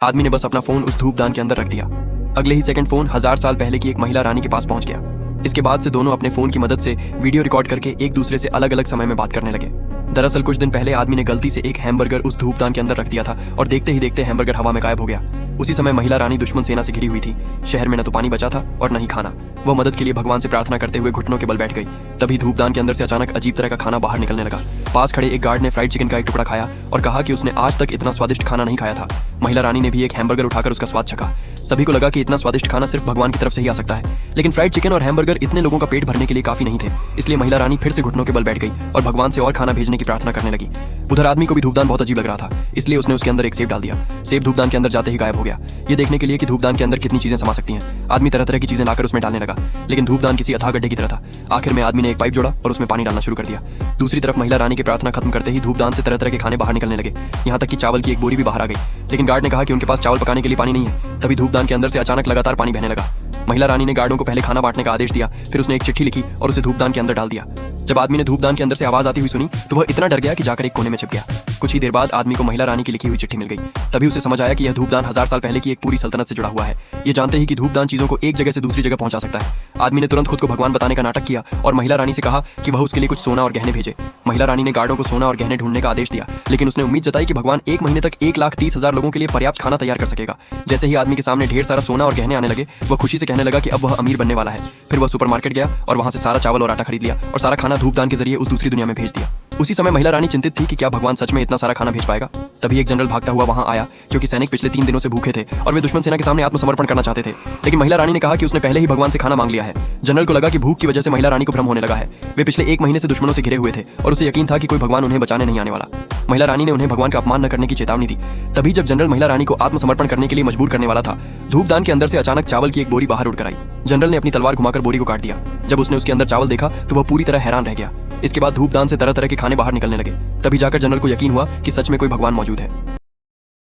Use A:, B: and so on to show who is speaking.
A: आदमी ने बस अपना फोन उस धूपदान के अंदर रख दिया। अगले ही सेकंड फोन 1000 साल पहले की एक महिला रानी के पास पहुंच गया। इसके बाद से दोनों अपने फोन की मदद से वीडियो रिकॉर्ड करके एक दूसरे से अलग अलग समय में बात करने लगे। दरअसल कुछ दिन पहले आदमी ने गलती से एक हैमबर्गर उस धूपदान के अंदर रख दिया था और देखते ही देखते हैमबर्गर हवा में गायब हो गया। उसी समय महिला रानी दुश्मन सेना से घिरी हुई थी। शहर में न तो पानी बचा था और न ही खाना। वह मदद के लिए भगवान से प्रार्थना करते हुए घुटनों के बल बैठ गई। तभी धूपदान के अंदर से अचानक अजीब तरह का खाना बाहर निकलने लगा। पास खड़े एक गार्ड ने फ्राइड चिकन का एक टुकड़ा खाया और कहा कि उसने आज तक इतना स्वादिष्ट खाना नहीं खाया था। महिला रानी ने भी एक हैमबर्गर उठाकर उसका स्वाद चखा। सभी को लगा कि इतना स्वादिष्ट खाना सिर्फ भगवान की तरफ से ही आ सकता है, लेकिन फ्राइड चिकन और हैमबर्गर इतने लोगों का पेट भरने के लिए काफी नहीं थे। इसलिए महिला रानी फिर से घुटनों के बल बैठ गई और भगवान से और खाना भेजने की प्रार्थना करने लगी। उधर आदमी को भी धूपदान बहुत अजीब लग रहा था, इसलिए उसने उसके अंदर एक सेब डाल दिया। सेब धूपदान के अंदर जाते ही गायब हो गया। ये देखने के लिए कि धूपदान के अंदर कितनी चीजें समा सकती हैं, आदमी तरह तरह की चीजें लाकर उसमें डालने लगा, लेकिन धूपदान किसी अथाह गड्ढे की तरह था। आखिर में आदमी ने एक पाइप जोड़ा और उसमें पानी डालना शुरू कर दिया। दूसरी तरफ महिला रानी की प्रार्थना खत्म करते ही धूपदान से तरह तरह के खाने बाहर निकलने लगे। यहाँ तक कि चावल की एक बोरी भी बाहर आ गई, लेकिन गार्ड ने कहा कि उनके पास चावल पकाने के लिए पानी नहीं है। तभी धूपदान के अंदर से अचानक लगातार पानी बहने लगा। महिला रानी ने गार्डों को पहले खाना बांटने का आदेश दिया, फिर उसने एक चिट्ठी लिखी और उसे धूपदान के अंदर डाल दिया। जब आदमी ने धूपदान के अंदर से आवाज आती हुई सुनी तो वह इतना डर गया कि जाकर एक कोने में छिप गया। कुछ ही देर बाद आदमी को महिला रानी की लिखी हुई चिट्ठी मिल गई। तभी उसे समझ आया कि यह धूपदान 1000 साल पहले की एक पूरी सल्तनत से जुड़ा हुआ है। ये जानते ही कि धूपदान चीजों को एक जगह से दूसरी जगह पहुंचा सकता है। आदमी ने तुरंत खुद को भगवान बताने का नाटक किया और महिला रानी से कहा कि वह उसके लिए कुछ सोना और गहने भेजे। महिला रानी ने गार्डों को सोना और गहने ढूंढने का आदेश दिया, लेकिन उसने उम्मीद जताई कि भगवान एक महीने तक 1,30,000 लोगों के लिए पर्याप्त खाना तैयार कर सकेगा। जैसे ही आदमी के सामने ढेर सारा सोना और गहने आने लगे, वह खुशी से कहने लगा कि अब वह अमीर बनने वाला है। फिर वह सुपरमार्केट गया और वहां से सारा चावल और आटा खरीद लिया और सारा खाना धूपदान के जरिए उस दूसरी दुनिया में भेज दिया। उसी समय महिला रानी चिंतित थी कि क्या भगवान सच में इतना सारा खाना भेज पाएगा। तभी एक जनरल भागता हुआ वहां आया, क्योंकि सैनिक पिछले 3 दिनों से भूखे थे और वे दुश्मन सेना के सामने आत्मसमर्पण करना चाहते थे। लेकिन महिला रानी ने कहा कि उसने पहले ही भगवान से खाना मांग लिया है। जनरल को लगा कि भूख की वजह से महिला रानी को भ्रम होने लगा है। वे पिछले 1 महीने से दुश्मनों से घिरे हुए थे और उसे यकीन था कि कोई भगवान उन्हें बचाने नहीं आने वाला। महिला रानी ने उन्हें भगवान का अपमान न करने की चेतावनी दी। तभी जब जनरल महिला रानी को आत्मसमर्पण करने के लिए मजबूर करने वाला था, धूपदान के अंदर से अचानक चावल की एक बोरी बाहर उड़कर आई। जनरल ने अपनी तलवार घुमाकर बोरी को काट दिया। जब उसने उसके अंदर चावल देखा तो वह पूरी तरह हैरान रह गया। इसके बाद धूपदान से तरह तरह के खाने बाहर निकलने लगे। तभी जाकर जनरल को यकीन हुआ कि सच में कोई भगवान मौजूद है।